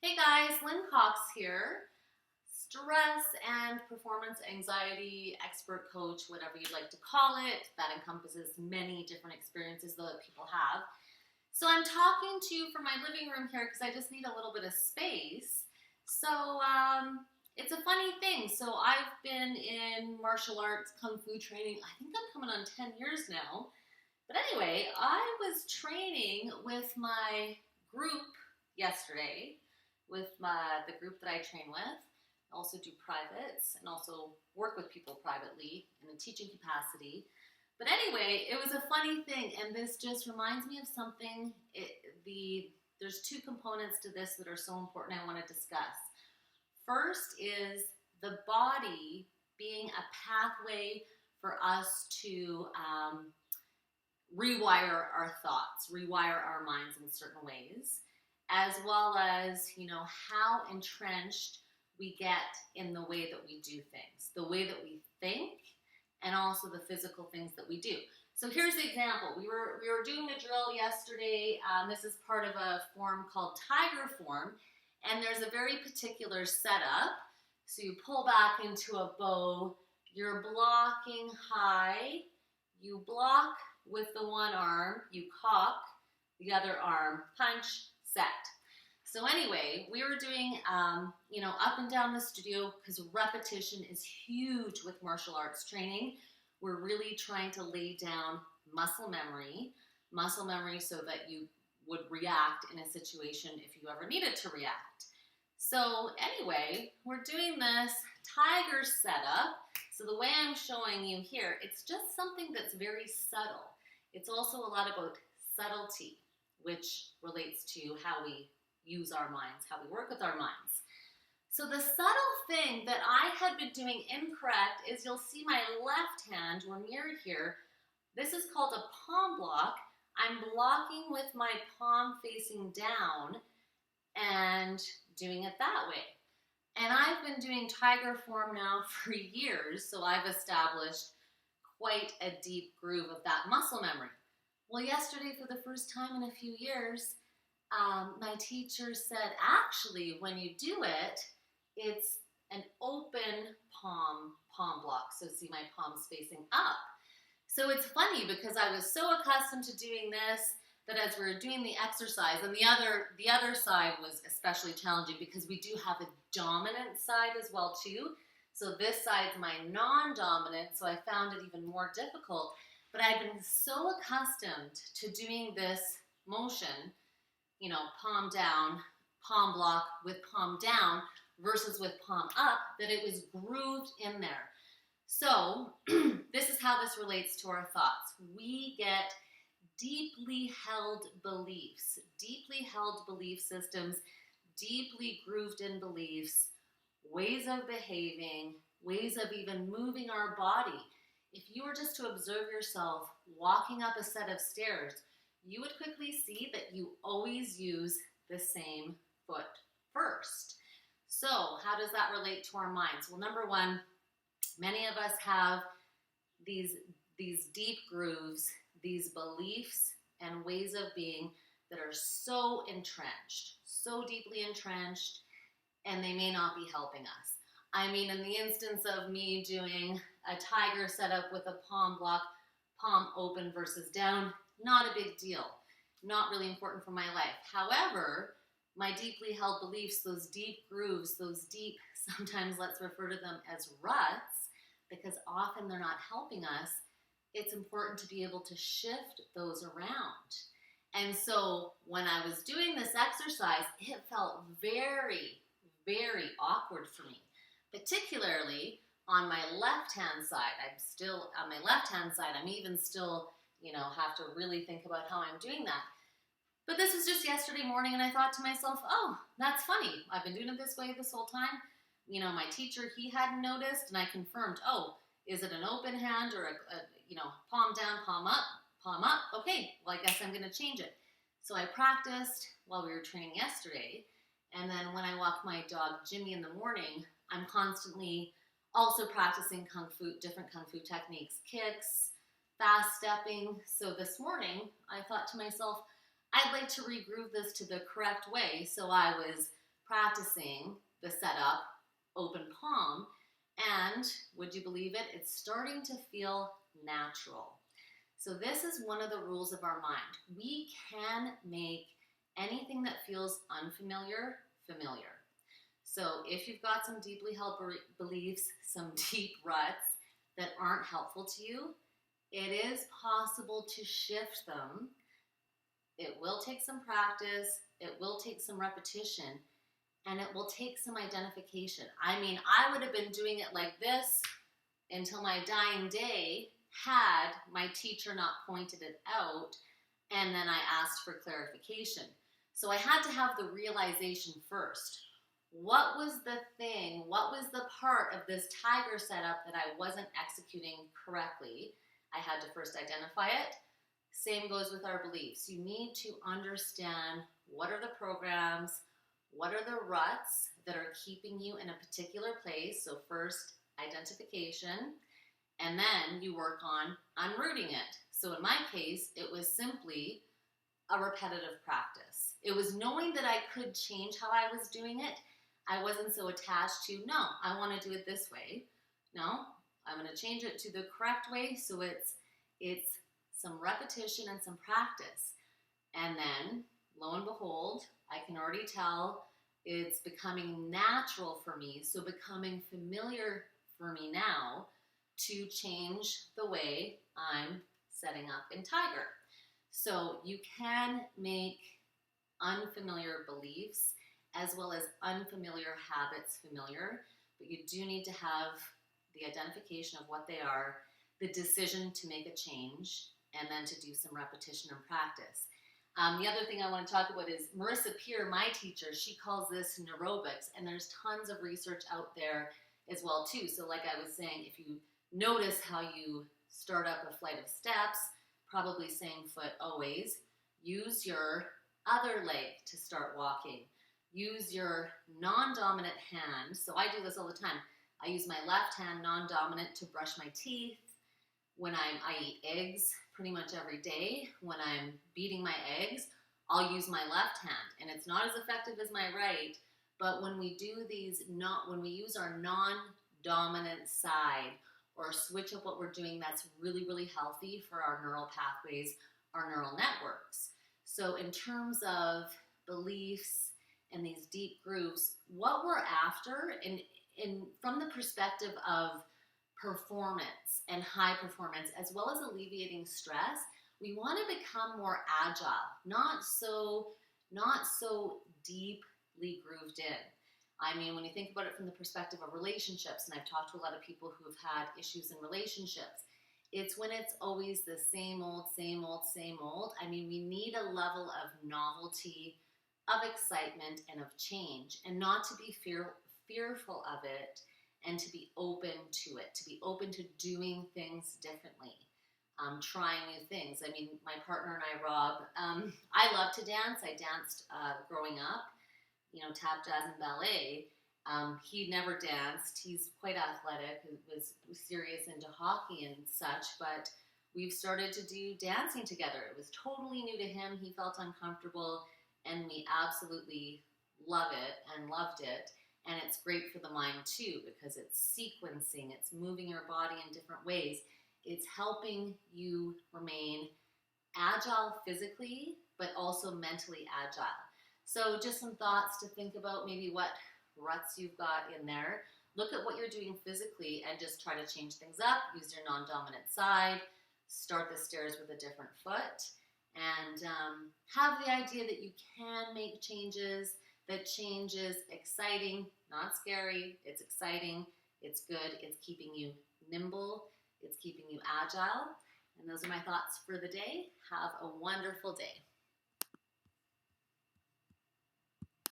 Hey guys, Lynn Cox here, stress and performance anxiety expert coach, whatever you'd like to call it. That encompasses many different experiences that people have. So I'm talking to you from my living room here because I just need a little bit of space. It's a funny thing. So I've been in martial arts, kung fu training. I think I'm coming on 10 years now. But anyway, I was training with my group yesterday, with the group that I train with. I also do privates and also work with people privately in a teaching capacity. But anyway, it was a funny thing, and this just reminds me of something. There's two components to this that are so important I want to discuss. First is the body being a pathway for us to rewire our thoughts, rewire our minds in certain ways, as well as, how entrenched we get in the way that we do things, the way that we think, and also the physical things that we do. So here's the example. We were doing a drill yesterday. This is part of a form called tiger form, and there's a very particular setup. So you pull back into a bow, you're blocking high, you block with the one arm, you cock the other arm, punch, set. So anyway, we were doing, up and down the studio because repetition is huge with martial arts training. We're really trying to lay down muscle memory so that you would react in a situation if you ever needed to react. So anyway, we're doing this tiger setup. So the way I'm showing you here, it's just something that's very subtle. It's also a lot about subtlety, which relates to how we use our minds, how we work with our minds. So the subtle thing that I had been doing incorrect is you'll see my left hand, we're mirrored here. This is called a palm block. I'm blocking with my palm facing down and doing it that way. And I've been doing tiger form now for years, so I've established quite a deep groove of that muscle memory. Well, yesterday, for the first time in a few years, my teacher said, actually, when you do it, it's an open palm block. So see my palms facing up. So it's funny because I was so accustomed to doing this that as we were doing the exercise, and the other side was especially challenging because we do have a dominant side as well too. So this side's my non-dominant, so I found it even more difficult. But I've been so accustomed to doing this motion, palm down, palm block with palm down versus with palm up, that it was grooved in there. So this is how this relates to our thoughts. We get deeply held belief systems, deeply grooved in beliefs, ways of behaving, ways of even moving our body. If you were just to observe yourself walking up a set of stairs, you would quickly see that you always use the same foot first. So how does that relate to our minds? Well, number one, many of us have these deep grooves, these beliefs and ways of being that are so entrenched, so deeply entrenched, and they may not be helping us. I mean, in the instance of me doing a tiger setup with a palm block, palm open versus down, not a big deal. Not really important for my life. However, my deeply held beliefs, those deep grooves, sometimes let's refer to them as ruts, because often they're not helping us, it's important to be able to shift those around. And so when I was doing this exercise, it felt very, very awkward for me. Particularly on my left-hand side. I'm even still, have to really think about how I'm doing that. But this was just yesterday morning, and I thought to myself, oh, that's funny. I've been doing it this way this whole time. My teacher, he hadn't noticed, and I confirmed, oh, is it an open hand or a palm down, palm up? Okay, well, I guess I'm going to change it. So I practiced while we were training yesterday, and then when I walk my dog Jimmy in the morning, I'm constantly also practicing different kung fu techniques, kicks, fast stepping. So this morning, I thought to myself, I'd like to regroove this to the correct way. So I was practicing the setup, open palm, and would you believe it, it's starting to feel natural. So this is one of the rules of our mind. We can make anything that feels unfamiliar, familiar. So if you've got some deeply held beliefs, some deep ruts that aren't helpful to you, it is possible to shift them. It will take some practice, it will take some repetition, and it will take some identification. I mean, I would have been doing it like this until my dying day had my teacher not pointed it out, and then I asked for clarification. So I had to have the realization first. What was the thing, what was the part of this tiger setup that I wasn't executing correctly? I had to first identify it. Same goes with our beliefs. You need to understand what are the programs, what are the ruts that are keeping you in a particular place. So first, identification, and then you work on unrooting it. So in my case, it was simply a repetitive practice. It was knowing that I could change how I was doing it. I wasn't so attached to, no, I want to do it this way. No, I'm going to change it to the correct way. So it's some repetition and some practice. And then, lo and behold, I can already tell it's becoming natural for me. So becoming familiar for me now to change the way I'm setting up in Tiger. So you can make unfamiliar beliefs as well as unfamiliar habits familiar, but you do need to have the identification of what they are, the decision to make a change, and then to do some repetition and practice. The other thing I want to talk about is Marissa Peer, my teacher, she calls this neurobics, and there's tons of research out there as well too. So like I was saying, if you notice how you start up a flight of steps, probably same foot always, use your other leg to start walking. Use your non-dominant hand. So I do this all the time. I use my left hand, non-dominant, to brush my teeth. When I eat eggs pretty much every day, when I'm beating my eggs, I'll use my left hand. And it's not as effective as my right, but when we do these, when we use our non-dominant side or switch up what we're doing, that's really, really healthy for our neural pathways, our neural networks. So in terms of beliefs and these deep grooves, what we're after from the perspective of performance and high performance, as well as alleviating stress, we want to become more agile, not so deeply grooved in. I mean, when you think about it from the perspective of relationships, and I've talked to a lot of people who have had issues in relationships, it's when it's always the same old, same old, same old. I mean, we need a level of novelty, of excitement, and of change, and not to be fearful of it, and to be open to it, to be open to doing things differently, trying new things. I mean, my partner and I, Rob, I love to dance. I danced growing up, tap, jazz, and ballet. He never danced. He's quite athletic. He was serious into hockey and such, but we've started to do dancing together. It was totally new to him. He felt uncomfortable, and we absolutely love it and loved it. And it's great for the mind too, because it's sequencing, it's moving your body in different ways. It's helping you remain agile physically, but also mentally agile. So just some thoughts to think about, maybe what ruts you've got in there. Look at what you're doing physically and just try to change things up. Use your non-dominant side. Start the stairs with a different foot. And have the idea that you can make changes. That change is exciting, not scary. It's exciting. It's good. It's keeping you nimble. It's keeping you agile. And those are my thoughts for the day. Have a wonderful day.